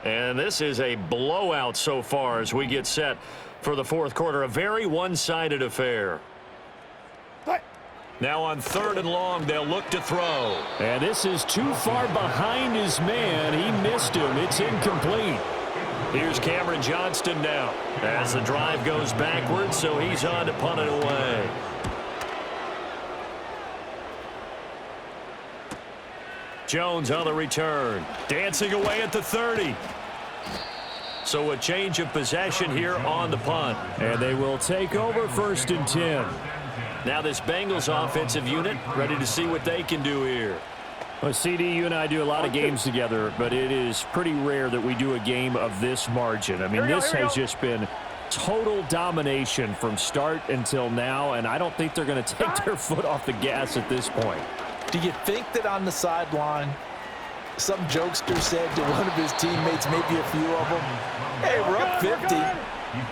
And this is a blowout so far as we get set for the fourth quarter. A very one-sided affair. Now on 3rd and long, they'll look to throw. And this is too far behind his man. He missed him. It's incomplete. Here's Cameron Johnston now as the drive goes backwards, so he's on to punt it away. Jones on the return, dancing away at the 30. So a change of possession here on the punt. And they will take over 1st and 10. Now this Bengals offensive unit ready to see what they can do here. Well, CD, you and I do a lot of games together, but it is pretty rare that we do a game of this margin. I mean, this has just been total domination from start until now, and I don't think they're going to take their foot off the gas at this point. Do you think that on the sideline, some jokester said to one of his teammates, maybe a few of them, hey, we're up 50.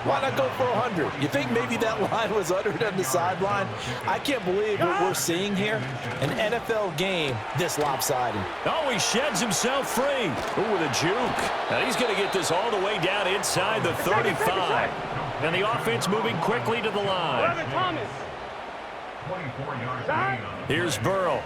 Why not go for 100? You think maybe that line was uttered on the sideline? I can't believe what we're seeing here. An NFL game this lopsided. Oh, he sheds himself free. Ooh, with a juke. Now he's going to get this all the way down inside the 35. And the offense moving quickly to the line. Here's Burrow.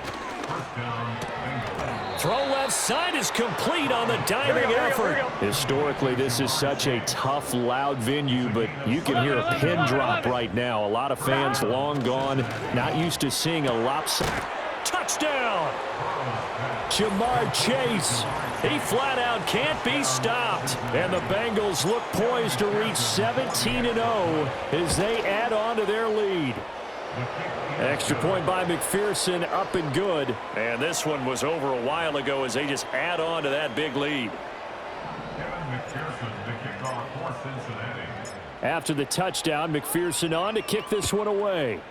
Throw left side is complete on the diving effort. Historically, this is such a tough, loud venue, but you can hear a pin drop right now. A lot of fans long gone, not used to seeing a lopsided. Touchdown! Jamar Chase. He flat out can't be stopped. And the Bengals look poised to reach 17-0 as they add on to their lead. Extra point by McPherson, up and good. And this one was over a while ago as they just add on to that big lead. After the touchdown, McPherson on to kick this one away.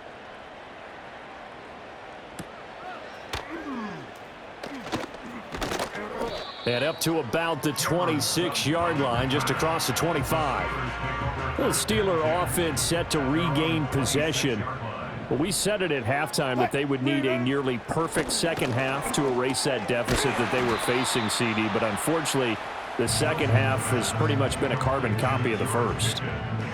And up to about the 26-yard line, just across the 25. The Steeler offense set to regain possession. Well, we said it at halftime that they would need a nearly perfect second half to erase that deficit that they were facing, CD. But unfortunately, the second half has pretty much been a carbon copy of the first.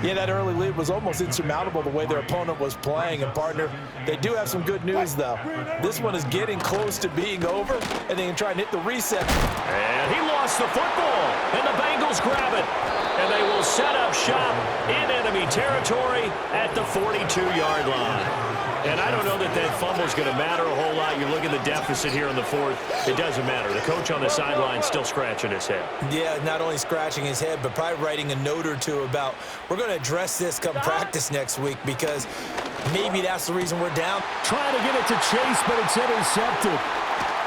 Yeah, that early lead was almost insurmountable the way their opponent was playing. And, partner, they do have some good news, though. This one is getting close to being over, and they can try and hit the reset. And he lost the football, and the Bengals grab it. And they will set up shop in enemy territory at the 42-yard line. And I don't know that that fumble is going to matter a whole lot. You look at the deficit here in the fourth. It doesn't matter. The coach on the sideline still scratching his head. Yeah, not only scratching his head, but probably writing a note or two about we're going to address this come practice next week because maybe that's the reason we're down. Trying to get it to Chase, but it's intercepted.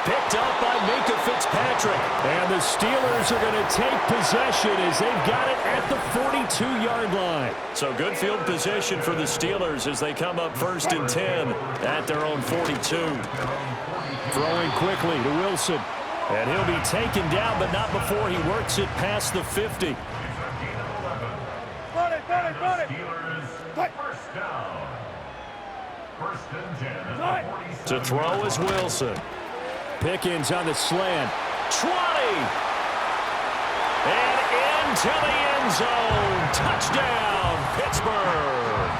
Picked up by Minka Fitzpatrick. And the Steelers are going to take possession as they've got it at the 42-yard line. So good field position for the Steelers as they come up 1st and 10 at their own 42. Throwing quickly to Wilson. And he'll be taken down, but not before he works it past the 50. To throw is Wilson. Pickens on the slant. 20. And into the end zone. Touchdown, Pittsburgh.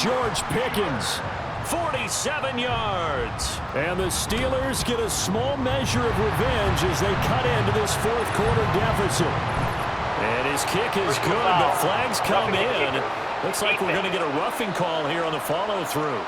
George Pickens. 47 yards. And the Steelers get a small measure of revenge as they cut into this fourth quarter deficit. And his kick is good, but flags come in. Looks like we're going to get a roughing call here on the follow-through.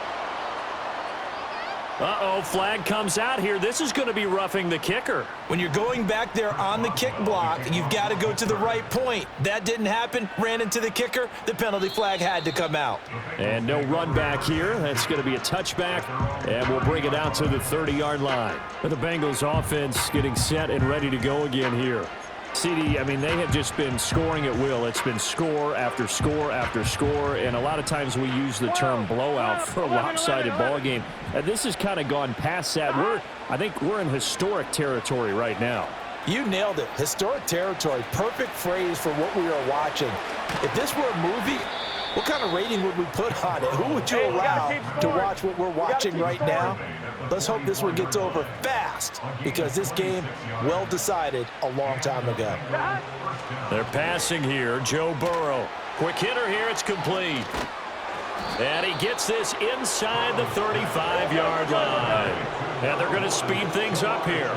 Uh-oh, flag comes out here. This is going to be roughing the kicker. When you're going back there on the kick block, you've got to go to the right point. That didn't happen. Ran into the kicker. The penalty flag had to come out. And no run back here. That's going to be a touchback, and we'll bring it out to the 30-yard line. The Bengals offense getting set and ready to go again here. CD, I mean, they have just been scoring at will. It's been score after score after score, and a lot of times we use the term blowout for a lopsided ball game. And this has kind of gone past that. I think we're in historic territory right now. You nailed it. Historic territory. Perfect phrase for what we are watching. If this were a movie, what kind of rating would we put on it? Who would you allow to watch what we're watching right now? Let's hope this one gets over fast because this game well decided a long time ago. They're passing here. Joe Burrow. Quick hitter here. It's complete. And he gets this inside the 35-yard line. And they're going to speed things up here.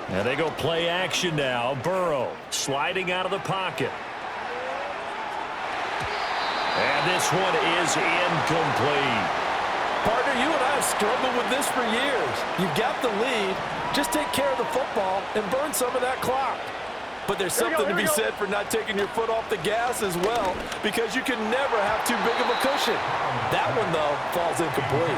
And they go play action now. Burrow sliding out of the pocket. And this one is incomplete. Partner, you and I have struggled with this for years. You've got the lead. Just take care of the football and burn some of that clock. But there's something to be said for not taking your foot off the gas as well, because you can never have too big of a cushion. That one, though, falls incomplete.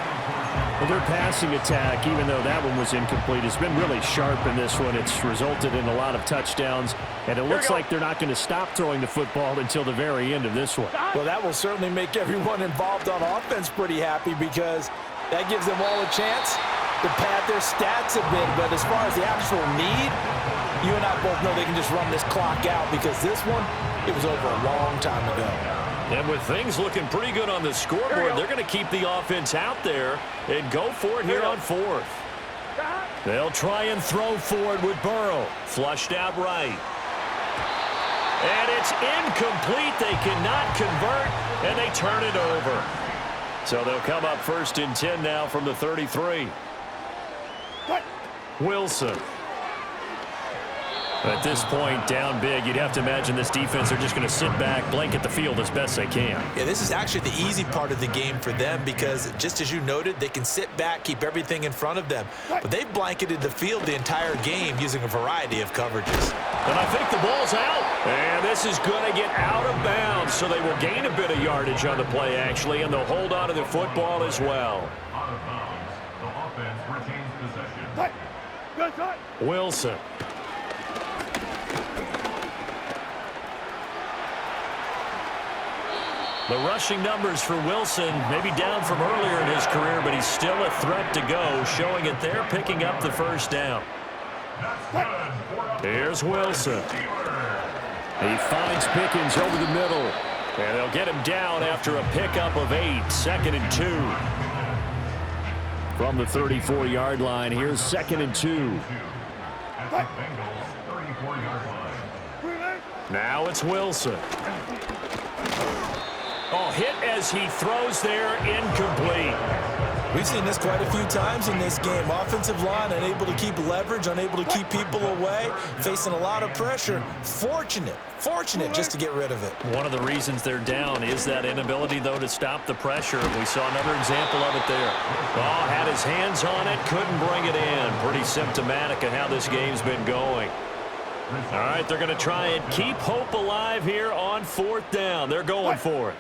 Well, their passing attack, even though that one was incomplete, has been really sharp in this one. It's resulted in a lot of touchdowns, and it looks like they're not going to stop throwing the football until the very end of this one. Well, that will certainly make everyone involved on offense pretty happy because that gives them all a chance to pad their stats a bit. But as far as the actual need, you and I both know they can just run this clock out because this one, it was over a long time ago. And with things looking pretty good on the scoreboard, they're going to keep the offense out there and go for it here on fourth. They'll try and throw for it with Burrow. Flushed out right. And it's incomplete. They cannot convert, and they turn it over. So they'll come up 1st and 10 now from the 33. Wilson. At this point, down big, you'd have to imagine this defense are just going to sit back, blanket the field as best they can. Yeah, this is actually the easy part of the game for them because, just as you noted, they can sit back, keep everything in front of them. But they've blanketed the field the entire game using a variety of coverages. And I think the ball's out. And this is going to get out of bounds, so they will gain a bit of yardage on the play, actually, and they'll hold on to the football as well. Out of bounds. The offense retains possession. Wilson. The rushing numbers for Wilson maybe down from earlier in his career, but he's still a threat to go, showing it there, picking up the first down. Here's Wilson. He finds Pickens over the middle. And they'll get him down after a pickup of 8, 2nd and 2. From the 34-yard line, here's 2nd and 2. Now it's Wilson. Oh, hit as he throws there, incomplete. We've seen this quite a few times in this game. Offensive line unable to keep leverage, unable to keep people away, facing a lot of pressure. Fortunate just to get rid of it. One of the reasons they're down is that inability, though, to stop the pressure. We saw another example of it there. Oh, had his hands on it, couldn't bring it in. Pretty symptomatic of how this game's been going. All right, they're going to try and keep hope alive here on 4th down. They're going for it.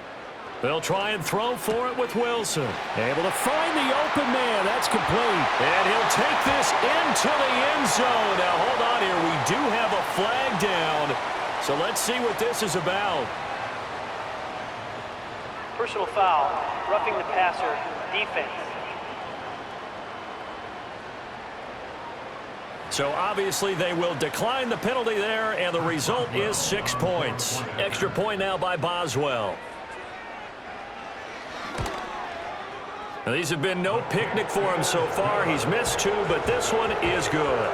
They'll try and throw for it with Wilson. Able to find the open man. That's complete. And he'll take this into the end zone. Now, hold on here. We do have a flag down. So let's see what this is about. Personal foul, roughing the passer, defense. So obviously they will decline the penalty there, and the result is 6 points. Extra point now by Boswell. Now, these have been no picnic for him so far. He's missed 2, but this one is good.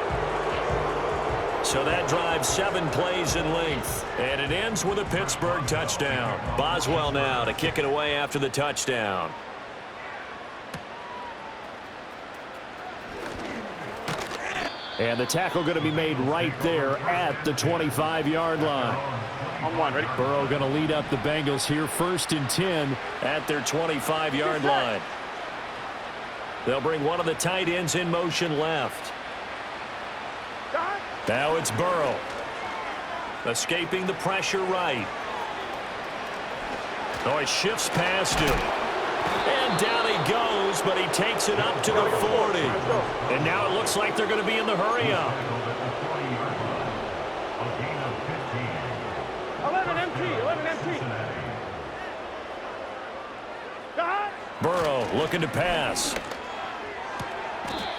So that drives 7 plays in length, and it ends with a Pittsburgh touchdown. Boswell now to kick it away after the touchdown. And the tackle going to be made right there at the 25-yard line. On one, ready? Burrow going to lead up the Bengals here, 1st and 10 at their 25-yard line. They'll bring one of the tight ends in motion left. Now it's Burrow. Escaping the pressure right. Oh, he shifts past him. And down he goes, but he takes it up to the 40. And now it looks like they're going to be in the hurry-up. 11 empty. Burrow looking to pass.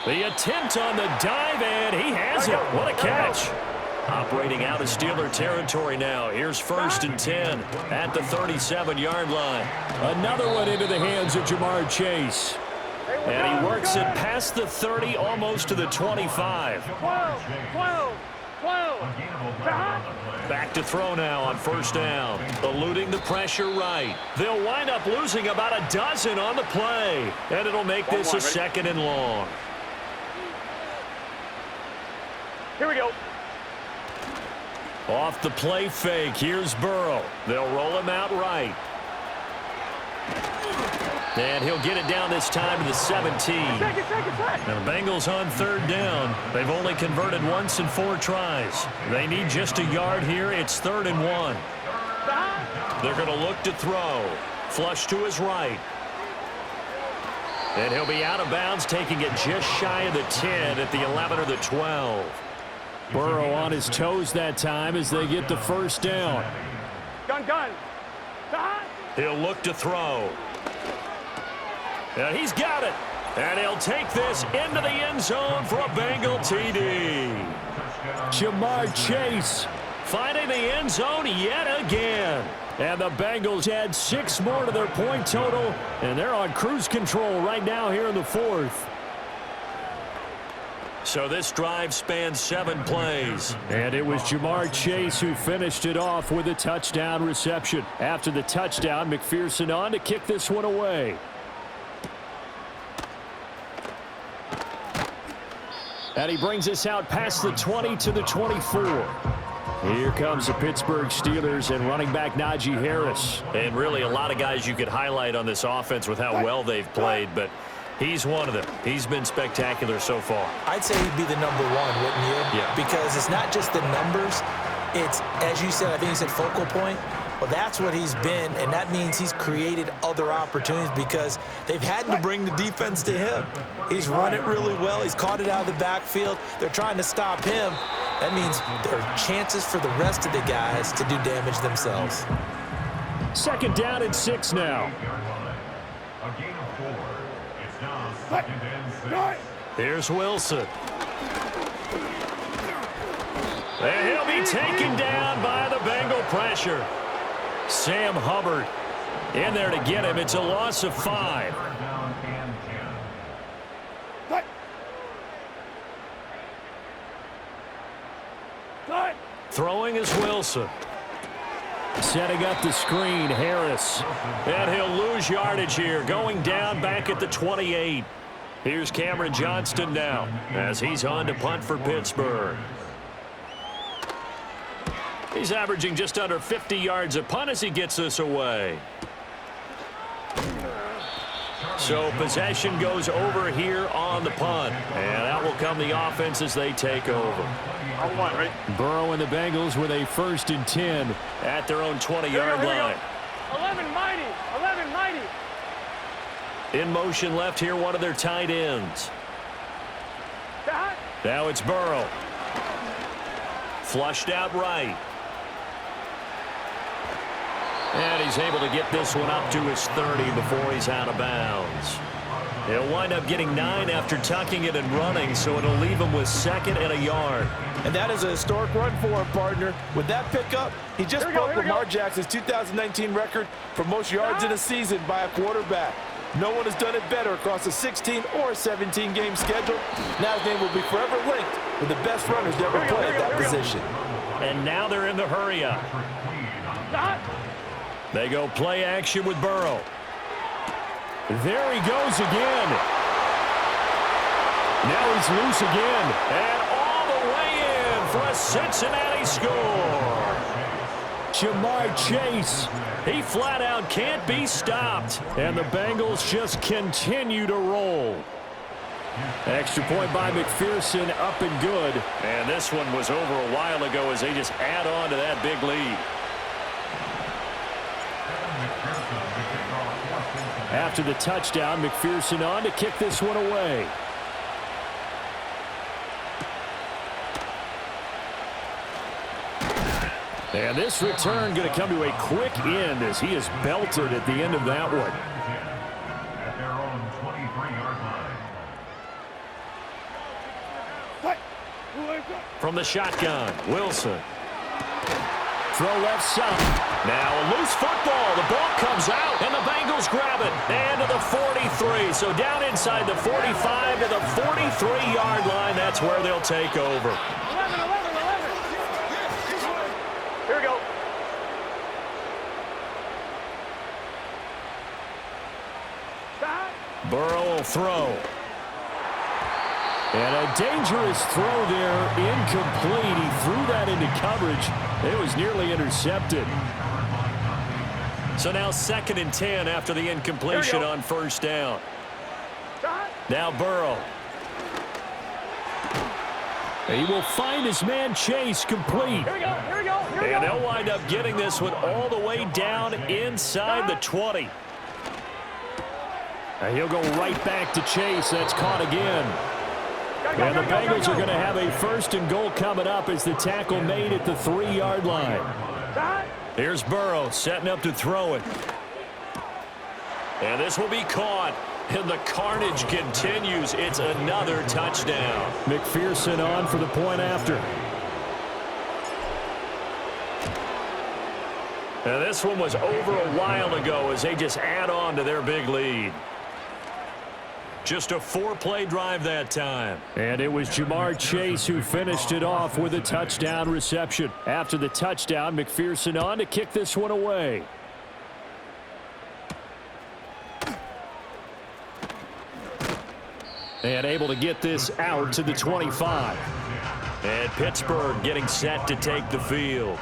The attempt on the dive, and he has it. What a catch. Operating out of Steeler territory now. Here's 1st and 10 at the 37-yard line. Another one into the hands of Jamar Chase. And he works it past the 30, almost to the 25. 12. Back to throw now on 1st down. Eluding the pressure right. They'll wind up losing about a dozen on the play. And it'll make this a 2nd and long. Here we go. Off the play fake, here's Burrow. They'll roll him out right. And he'll get it down this time to the 17. Now the Bengals on 3rd down. They've only converted once in 4 tries. They need just a yard here. It's 3rd and 1. They're going to look to throw. Flush to his right. And he'll be out of bounds, taking it just shy of the 10 at the 11 or the 12. Burrow on his toes that time as they get the 1st down. Gun. He'll look to throw. And he's got it. And he'll take this into the end zone for a Bengal TD. Jamar Chase Finding the end zone yet again. And the Bengals add 6 more to their point total, and they're on cruise control right now here in the 4th. So this drive spans 7 plays. And it was Jamar Chase who finished it off with a touchdown reception. After the touchdown, McPherson on to kick this one away. And he brings us out past the 20 to the 24. Here comes the Pittsburgh Steelers and running back Najee Harris. And really a lot of guys you could highlight on this offense with how well they've played, but he's one of them. He's been spectacular so far. I'd say he'd be the number 1, wouldn't you? Yeah. Because it's not just the numbers. It's, as you said, I think you said focal point. Well, that's what he's been, and that means he's created other opportunities because they've had to bring the defense to him. He's run it really well. He's caught it out of the backfield. They're trying to stop him. That means there are chances for the rest of the guys to do damage themselves. 2nd down and 6 now. A gain of 4. It's now 2nd and 6. Here's Wilson. And he'll be taken down by the Bengal pressure. Sam Hubbard in there to get him. It's a loss of 5. Down and 10. Throwing is Wilson. Setting up the screen, Harris. And he'll lose yardage here, going down back at the 28. Here's Cameron Johnston now as he's on to punt for Pittsburgh. He's averaging just under 50 yards a punt as he gets this away. So possession goes over here on the punt. And out will come the offense as they take over. Burrow and the Bengals with a 1st and 10 at their own 20-yard line. 11 mighty. In motion left here, one of their tight ends. Now it's Burrow. Flushed out right. And he's able to get this one up to his 30 before he's out of bounds. He'll wind up getting 9 after tucking it and running, so it'll leave him with 2nd and a yard. And that is a historic run for him, partner. With that pickup, he just broke Lamar Jackson's 2019 record for most yards in a season by a quarterback. No one has done it better across a 16 or a 17-game schedule. Now his name will be forever linked with the best runners to ever play at that position. And now they're in the hurry-up. They go play action with Burrow. There he goes again. Now he's loose again. And all the way in for a Cincinnati score. Jamar Chase. He flat out can't be stopped. And the Bengals just continue to roll. Extra point by McPherson, up and good. And this one was over a while ago as they just add on to that big lead. After the touchdown, McPherson on to kick this one away. And this return going to come to a quick end as he is belted at the end of that one. At their own 23-yard line. From From the shotgun, Wilson. Throw left side. Now a loose football. The ball comes out, and the Bengals grab it. And to the 43. So down inside the 45 to the 43-yard line. That's where they'll take over. 11. Here we go. Burrow will throw. And a dangerous throw there, incomplete. He threw that into coverage. It was nearly intercepted. So now 2nd and 10 after the incompletion on first down. Now Burrow. He will find his man Chase complete. Here we go. And they'll wind up getting this one all the way down inside the 20. And he'll go right back to Chase. That's caught again. And the Bengals are going to have a 1st and goal coming up as the tackle made at the 3-yard line. Here's Burrow setting up to throw it. And this will be caught. And the carnage continues. It's another touchdown. McPherson on for the point after. And this one was over a while ago as they just add on to their big lead. Just a 4-play drive that time. And it was Jamar Chase who finished it off with a touchdown reception. After the touchdown, McPherson on to kick this one away. And able to get this out to the 25. And Pittsburgh getting set to take the field.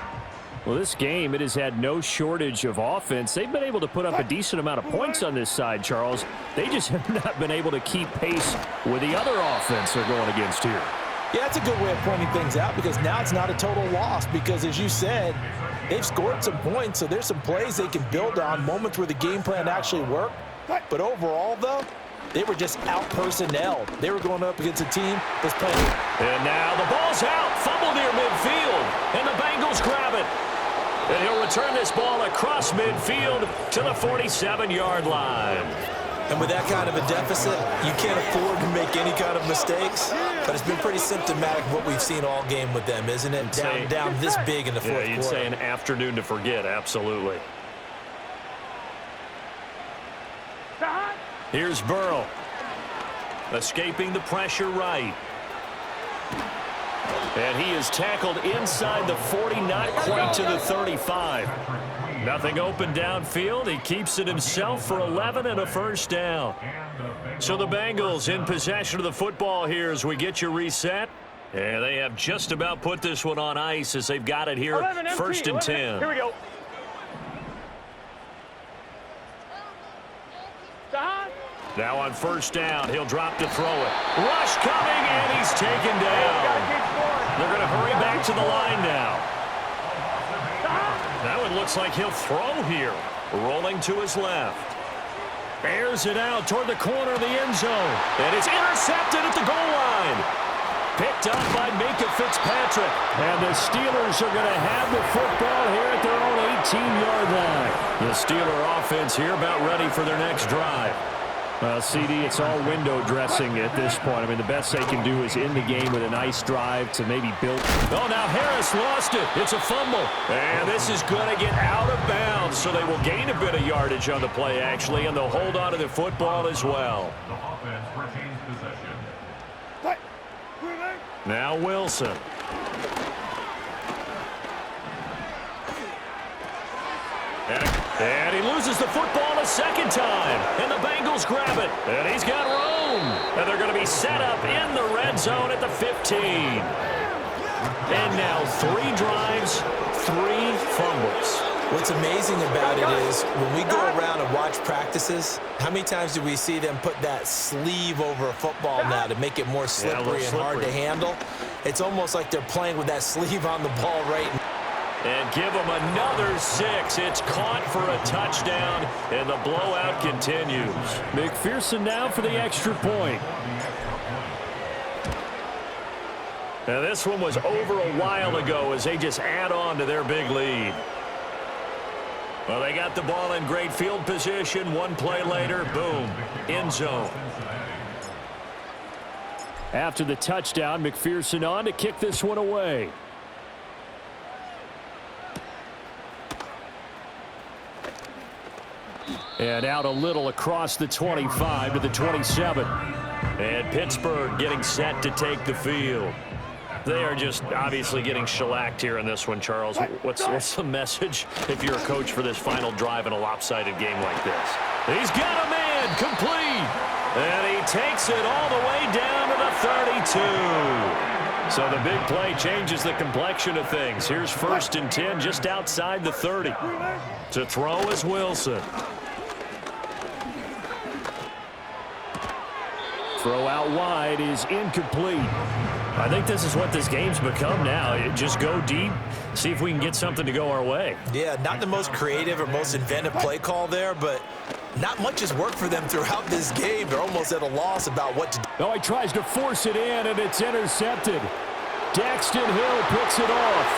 Well, this game, it has had no shortage of offense. They've been able to put up a decent amount of points on this side, Charles. They just have not been able to keep pace with the other offense they're going against here. Yeah, that's a good way of pointing things out because now it's not a total loss because, as you said, they've scored some points, so there's some plays they can build on, moments where the game plan actually worked. But overall, though, they were just out-personnelled. They were going up against a team that's playing. And now the ball's out. Fumble near midfield. And the Bengals grab it. And he'll return this ball across midfield to the 47-yard line. And with that kind of a deficit, you can't afford to make any kind of mistakes. But it's been pretty symptomatic of what we've seen all game with them, isn't it? Down this big in the fourth quarter. Yeah, you'd say an afternoon to forget, absolutely. Here's Burrow. Escaping the pressure right. And he is tackled inside the 40, not quite to the 35. Nothing open downfield. He keeps it himself for 11 and a first down. So the Bengals in possession of the football here as we get you reset. And they have just about put this one on ice as they've got it here, 1st and 10. Here we go. Now on first down, he'll drop to throw it. Rush coming, and he's taken down. They're going to hurry back to the line now. That one looks like he'll throw here. Rolling to his left. Airs it out toward the corner of the end zone. And it's intercepted at the goal line. Picked up by Micah Fitzpatrick. And the Steelers are going to have the football here at their own 18-yard line. The Steeler offense here about ready for their next drive. Well, CD, it's all window dressing at this point. I mean, the best they can do is end the game with a nice drive to maybe build. Oh, now Harris lost it. It's a fumble. And this is going to get out of bounds, so they will gain a bit of yardage on the play, actually, and they'll hold on to the football as well. The offense retains possession. Now Wilson. And he loses the football a second time. And the Bengals grab it. And he's got room. And they're going to be set up in the red zone at the 15. And now 3 drives, 3 fumbles. What's amazing about it is when we go around and watch practices, how many times do we see them put that sleeve over a football now to make it more slippery and hard to handle? It's almost like they're playing with that sleeve on the ball right now. And give them another 6. It's caught for a touchdown, and the blowout continues. McPherson now for the extra point. Now this one was over a while ago as they just add on to their big lead. Well, they got the ball in great field position. 1 play later, boom, end zone. After the touchdown, McPherson on to kick this one away. And out a little across the 25 to the 27. And Pittsburgh getting set to take the field. They are just obviously getting shellacked here in this one, Charles. What's the message if you're a coach for this final drive in a lopsided game like this? He's got a man complete. And he takes it all the way down to the 32. So the big play changes the complexion of things. Here's 1st and 10 just outside the 30. To throw is Wilson. Throw out wide is incomplete. I think this is what this game's become now. Just go deep, see if we can get something to go our way. Yeah, not the most creative or most inventive play call there, but not much has worked for them throughout this game. They're almost at a loss about what to do. Oh, he tries to force it in, and it's intercepted. Daxton Hill picks it off.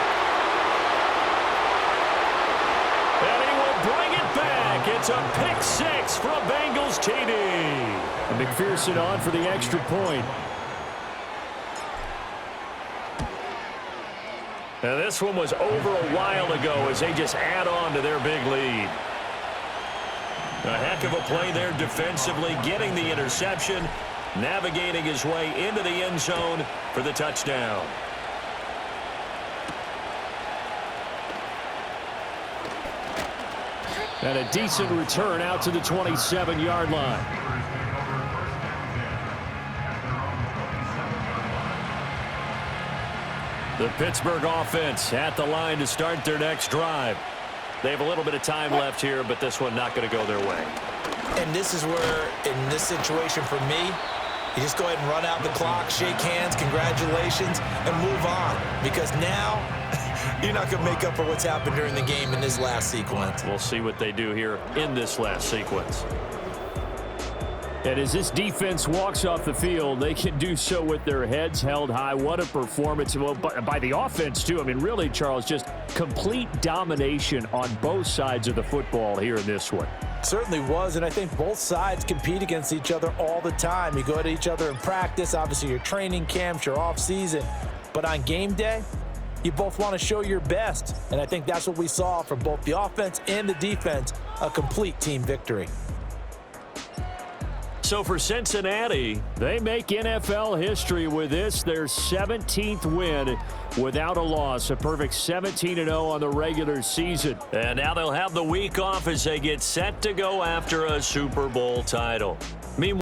And he will bring it back. It's a pick six for a Bengals TD. And McPherson on for the extra point. And this one was over a while ago as they just add on to their big lead. A heck of a play there defensively, getting the interception, navigating his way into the end zone for the touchdown. And a decent return out to the 27-yard line. The Pittsburgh offense at the line to start their next drive. They have a little bit of time left here, but this one not going to go their way. And this is where, in this situation for me, you just go ahead and run out the clock, shake hands, congratulations, and move on. Because now, you're not going to make up for what's happened during the game in this last sequence. We'll see what they do here in this last sequence. And as this defense walks off the field, they can do so with their heads held high. What a performance. Well, by the offense, too. I mean, really, Charles, just complete domination on both sides of the football here in this one. Certainly was, and I think both sides compete against each other all the time. You go at each other in practice, obviously your training camps, your off-season. But on game day, you both want to show your best. And I think that's what we saw from both the offense and the defense, a complete team victory. So for Cincinnati, they make NFL history with this, their 17th win without a loss. A perfect 17-0 on the regular season. And now they'll have the week off as they get set to go after a Super Bowl title. Meanwhile,